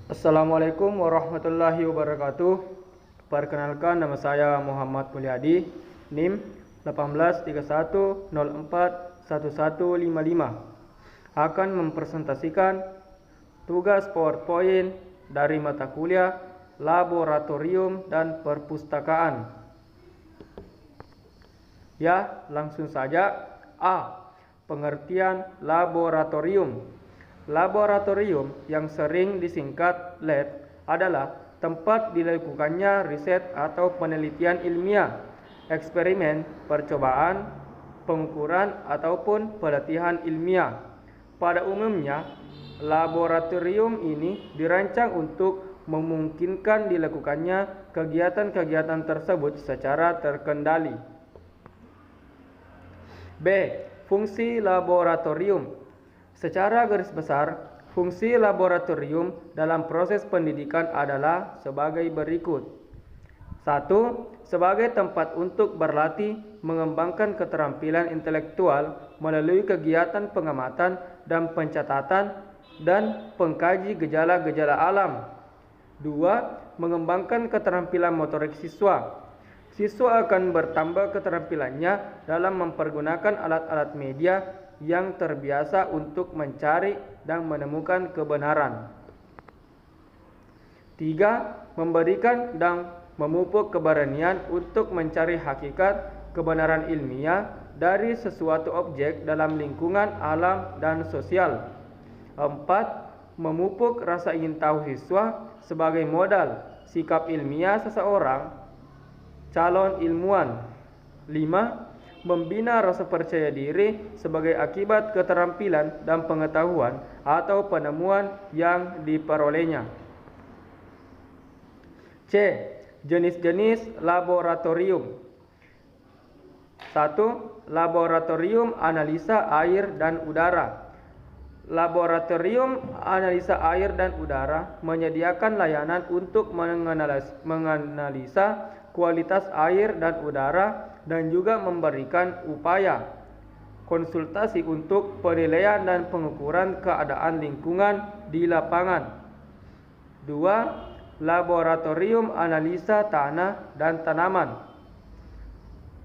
Assalamualaikum warahmatullahi wabarakatuh. Perkenalkan, nama saya Muhammad Mulyadi, NIM 1831041155. Akan mempresentasikan tugas PowerPoint dari mata kuliah Laboratorium dan Perpustakaan. Ya, langsung saja. A. Pengertian laboratorium. Laboratorium, yang sering disingkat lab, adalah tempat dilakukannya riset atau penelitian ilmiah, eksperimen, percobaan, pengukuran, ataupun pelatihan ilmiah. Pada umumnya, laboratorium ini dirancang untuk memungkinkan dilakukannya kegiatan-kegiatan tersebut secara terkendali. B. Fungsi laboratorium. Secara garis besar, fungsi laboratorium dalam proses pendidikan adalah sebagai berikut. 1. Sebagai tempat untuk berlatih mengembangkan keterampilan intelektual melalui kegiatan pengamatan dan pencatatan dan pengkaji gejala-gejala alam. 2. Mengembangkan keterampilan motorik siswa. Siswa akan bertambah keterampilannya dalam mempergunakan alat-alat media yang terbiasa untuk mencari dan menemukan kebenaran. 3. Memberikan dan memupuk keberanian untuk mencari hakikat kebenaran ilmiah dari sesuatu objek dalam lingkungan alam dan sosial. 4. Memupuk rasa ingin tahu siswa sebagai modal sikap ilmiah seseorang calon ilmuwan. 5. Membina rasa percaya diri sebagai akibat keterampilan dan pengetahuan atau penemuan yang diperolehnya. C. Jenis-jenis laboratorium. 1. Laboratorium analisa air dan udara. Laboratorium analisa air dan udara menyediakan layanan untuk menganalisa kualitas air dan udara dan juga memberikan upaya konsultasi untuk penilaian dan pengukuran keadaan lingkungan di lapangan. 2. Laboratorium analisa tanah dan tanaman.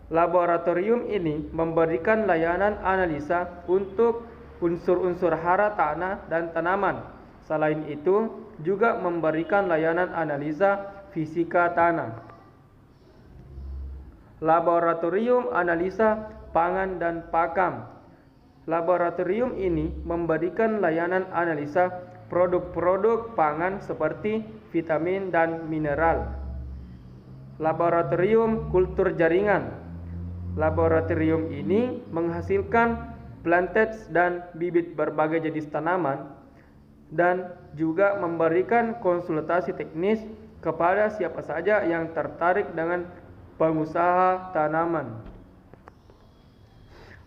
Laboratorium ini memberikan layanan analisa untuk unsur-unsur hara tanah dan tanaman. Selain itu, juga memberikan layanan analisa fisika tanah. Laboratorium analisa pangan dan pakam. Laboratorium ini memberikan layanan analisa produk-produk pangan seperti vitamin dan mineral. Laboratorium kultur jaringan. Laboratorium ini menghasilkan plantage dan bibit berbagai jenis tanaman dan juga memberikan konsultasi teknis kepada siapa saja yang tertarik dengan pengusaha tanaman.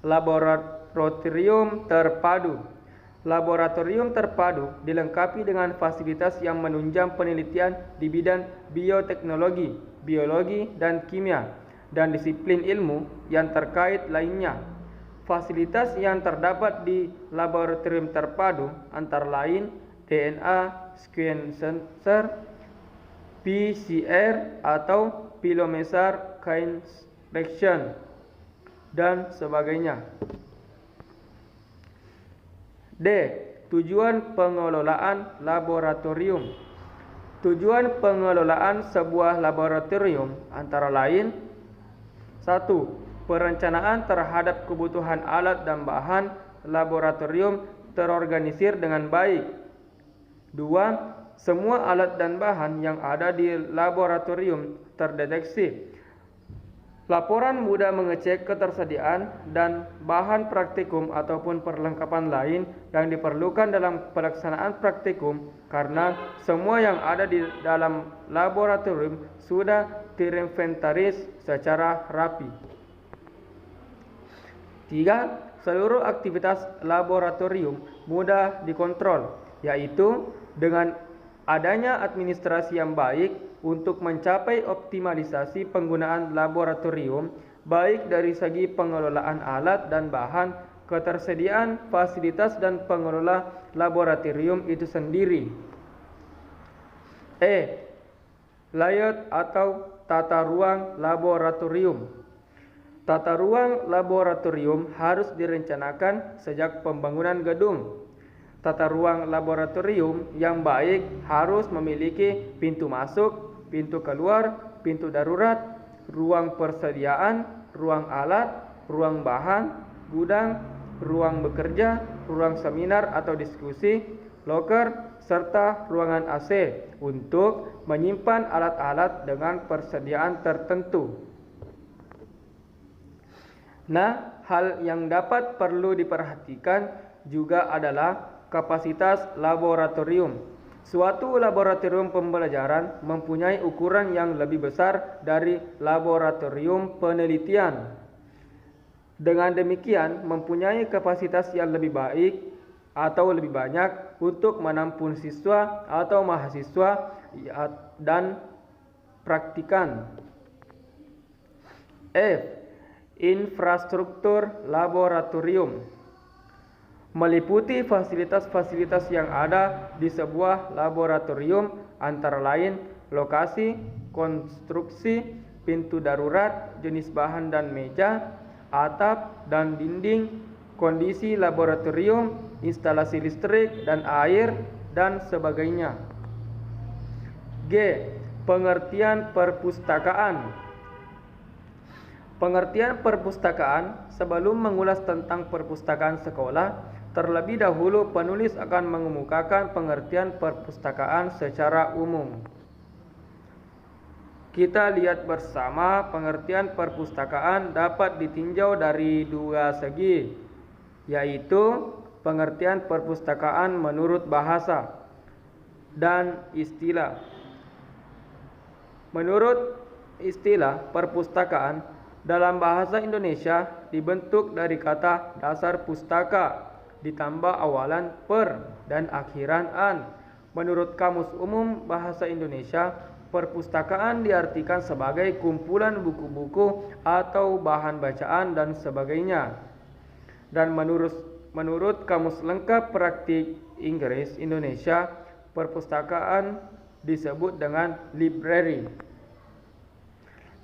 Laboratorium terpadu. Laboratorium terpadu dilengkapi dengan fasilitas yang menunjang penelitian di bidang bioteknologi, biologi, dan kimia, dan disiplin ilmu yang terkait lainnya. Fasilitas yang terdapat di laboratorium terpadu antara lain DNA sequencer, PCR atau pilometer reaction, dan sebagainya. D. Tujuan pengelolaan laboratorium. Tujuan pengelolaan sebuah laboratorium antara lain: 1. Perencanaan terhadap kebutuhan alat dan bahan laboratorium terorganisir dengan baik. 2. Semua alat dan bahan yang ada di laboratorium terdeteksi. Laporan mudah mengecek ketersediaan dan bahan praktikum ataupun perlengkapan lain yang diperlukan dalam pelaksanaan praktikum, karena semua yang ada di dalam laboratorium sudah terinventaris secara rapi. 3. Seluruh aktivitas laboratorium mudah dikontrol, yaitu dengan adanya administrasi yang baik untuk mencapai optimalisasi penggunaan laboratorium, baik dari segi pengelolaan alat dan bahan, ketersediaan fasilitas dan pengelola laboratorium itu sendiri. E. Layout atau tata ruang laboratorium. Tata ruang laboratorium harus direncanakan sejak pembangunan gedung. Tata ruang laboratorium yang baik harus memiliki pintu masuk, pintu keluar, pintu darurat, ruang persediaan, ruang alat, ruang bahan, gudang, ruang bekerja, ruang seminar atau diskusi, loker, serta ruangan AC untuk menyimpan alat-alat dengan persediaan tertentu. Nah, hal yang dapat perlu diperhatikan juga adalah kapasitas laboratorium. Suatu laboratorium pembelajaran mempunyai ukuran yang lebih besar dari laboratorium penelitian. Dengan demikian, mempunyai kapasitas yang lebih baik atau lebih banyak untuk menampung siswa atau mahasiswa dan praktikan. F. Infrastruktur laboratorium meliputi fasilitas-fasilitas yang ada di sebuah laboratorium, antara lain lokasi, konstruksi, pintu darurat, jenis bahan dan meja, atap dan dinding, kondisi laboratorium, instalasi listrik dan air, dan sebagainya. G. Pengertian perpustakaan. Pengertian perpustakaan. Sebelum mengulas tentang perpustakaan sekolah, terlebih dahulu penulis akan mengemukakan pengertian perpustakaan secara umum. Kita lihat bersama pengertian perpustakaan dapat ditinjau dari dua segi, yaitu pengertian perpustakaan menurut bahasa dan istilah. Menurut istilah perpustakaan, dalam bahasa Indonesia dibentuk dari kata dasar pustaka ditambah awalan per dan akhiran an. Menurut Kamus Umum Bahasa Indonesia, perpustakaan diartikan sebagai kumpulan buku-buku atau bahan bacaan dan sebagainya. Dan menurut Kamus Lengkap Praktik Inggris Indonesia, perpustakaan disebut dengan library.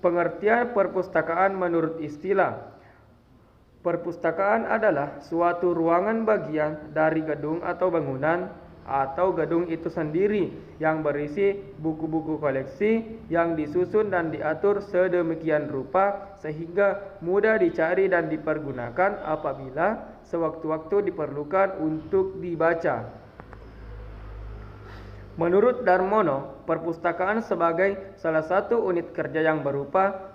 Pengertian perpustakaan menurut istilah. Perpustakaan adalah suatu ruangan bagian dari gedung atau bangunan atau gedung itu sendiri yang berisi buku-buku koleksi yang disusun dan diatur sedemikian rupa sehingga mudah dicari dan dipergunakan apabila sewaktu-waktu diperlukan untuk dibaca. Menurut Darmono, perpustakaan sebagai salah satu unit kerja yang berupa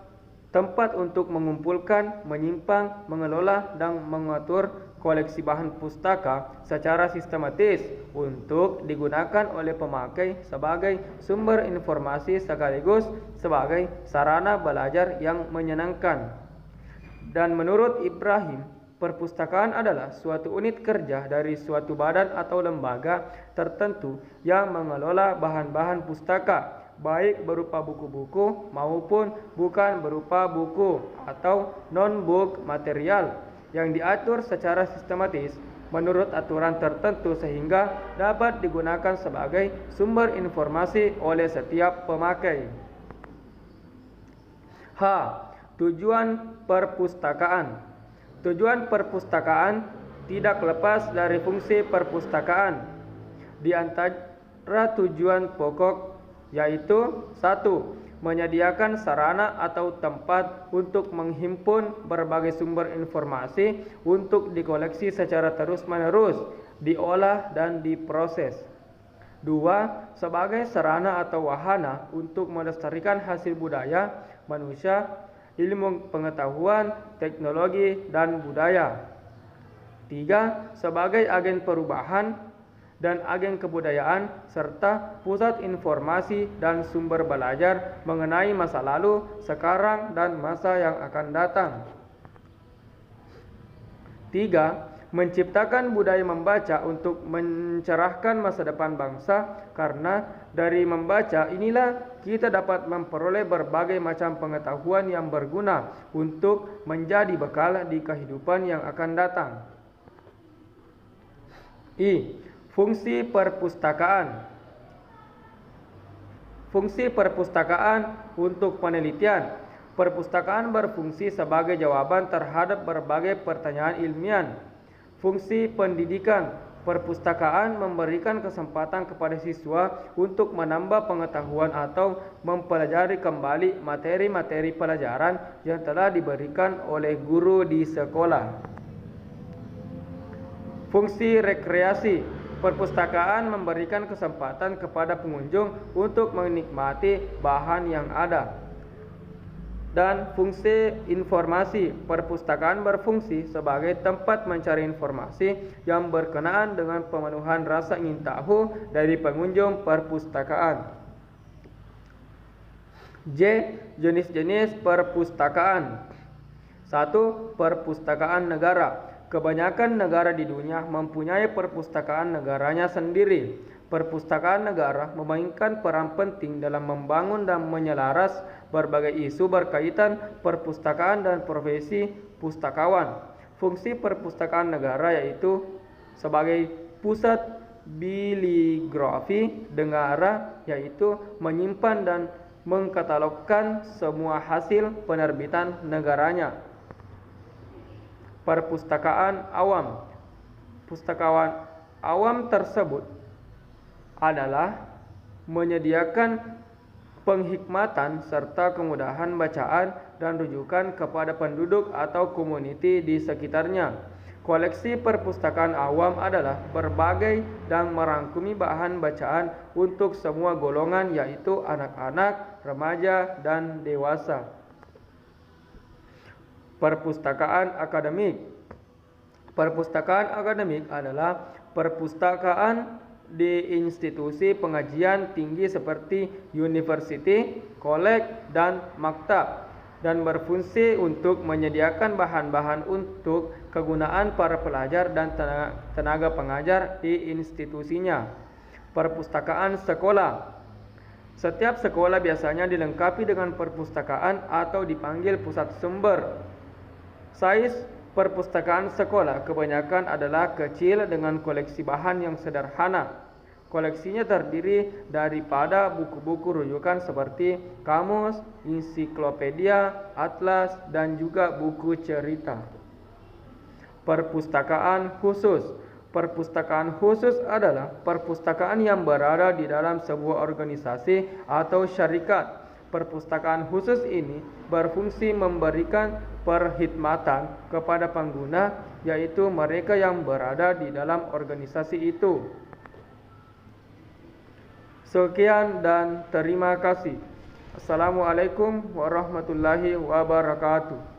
tempat untuk mengumpulkan, menyimpan, mengelola, dan mengatur koleksi bahan pustaka secara sistematis untuk digunakan oleh pemakai sebagai sumber informasi sekaligus sebagai sarana belajar yang menyenangkan. Dan menurut Ibrahim, perpustakaan adalah suatu unit kerja dari suatu badan atau lembaga tertentu yang mengelola bahan-bahan pustaka, baik berupa buku-buku maupun bukan berupa buku atau non-book material yang diatur secara sistematis menurut aturan tertentu sehingga dapat digunakan sebagai sumber informasi oleh setiap pemakai. H. Tujuan perpustakaan. Tujuan perpustakaan tidak lepas dari fungsi perpustakaan. Di antara tujuan pokok yaitu 1. Menyediakan sarana atau tempat untuk menghimpun berbagai sumber informasi untuk dikoleksi secara terus-menerus, diolah dan diproses. 2. Sebagai sarana atau wahana untuk melestarikan hasil budaya, manusia, ilmu pengetahuan, teknologi, dan budaya. 3. Sebagai agen perubahan dan agen kebudayaan serta pusat informasi dan sumber belajar mengenai masa lalu, sekarang, dan masa yang akan datang. 3. Menciptakan budaya membaca untuk mencerahkan masa depan bangsa, karena dari membaca inilah kita dapat memperoleh berbagai macam pengetahuan yang berguna untuk menjadi bekal di kehidupan yang akan datang. I. Fungsi perpustakaan. Fungsi perpustakaan untuk penelitian. Perpustakaan berfungsi sebagai jawaban terhadap berbagai pertanyaan ilmiah. Fungsi pendidikan. Perpustakaan memberikan kesempatan kepada siswa untuk menambah pengetahuan atau mempelajari kembali materi-materi pelajaran yang telah diberikan oleh guru di sekolah. Fungsi rekreasi. Perpustakaan memberikan kesempatan kepada pengunjung untuk menikmati bahan yang ada. Dan fungsi informasi. Perpustakaan berfungsi sebagai tempat mencari informasi yang berkenaan dengan pemenuhan rasa ingin tahu dari pengunjung perpustakaan. J. Jenis-jenis perpustakaan. 1. Perpustakaan negara. Kebanyakan negara di dunia mempunyai perpustakaan negaranya sendiri. Perpustakaan negara memainkan peran penting dalam membangun dan menyelaras berbagai isu berkaitan perpustakaan dan profesi pustakawan. Fungsi perpustakaan negara yaitu sebagai pusat bibliografi negara, yaitu menyimpan dan mengkatalogkan semua hasil penerbitan negaranya. Perpustakaan awam. Pustakawan awam tersebut adalah menyediakan penghikmatan serta kemudahan bacaan dan rujukan kepada penduduk atau komuniti di sekitarnya. Koleksi perpustakaan awam adalah berbagai dan merangkumi bahan bacaan untuk semua golongan, yaitu anak-anak, remaja, dan dewasa. Perpustakaan akademik. Perpustakaan akademik adalah perpustakaan di institusi pengajian tinggi seperti universiti, kolej, dan maktab, dan berfungsi untuk menyediakan bahan-bahan untuk kegunaan para pelajar dan tenaga pengajar di institusinya. Perpustakaan sekolah. Setiap sekolah biasanya dilengkapi dengan perpustakaan atau dipanggil pusat sumber. Saiz perpustakaan sekolah kebanyakan adalah kecil dengan koleksi bahan yang sederhana. Koleksinya terdiri daripada buku-buku rujukan seperti kamus, ensiklopedia, atlas, dan juga buku cerita. Perpustakaan khusus. Perpustakaan khusus adalah perpustakaan yang berada di dalam sebuah organisasi atau syarikat. Perpustakaan khusus ini berfungsi memberikan perkhidmatan kepada pengguna, yaitu mereka yang berada di dalam organisasi itu. Sekian dan terima kasih. Assalamualaikum warahmatullahi wabarakatuh.